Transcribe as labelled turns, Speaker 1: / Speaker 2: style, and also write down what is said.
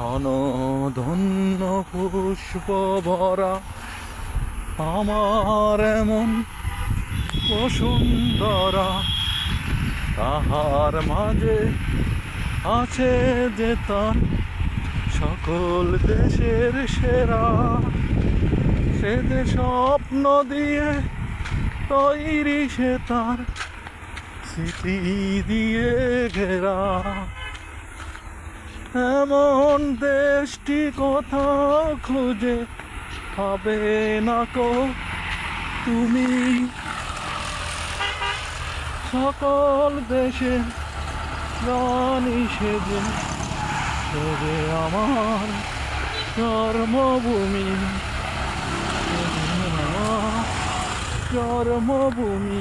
Speaker 1: ধন ধন্য পুষ্প ভরা আমার এমন বসুন্ধরা, তাহার মাঝে আছে যে তার সকল দেশের সেরা। সে যে স্বপ্ন দিয়ে তৈরি, সে তার স্মৃতি দিয়ে ঘেরা। এমন দেশটি কোথাও খুঁজে পাবে না কো তুমি। সকল দেশে রানী সেজে সেজে আমার জন্মভূমি, আমার জন্মভূমি।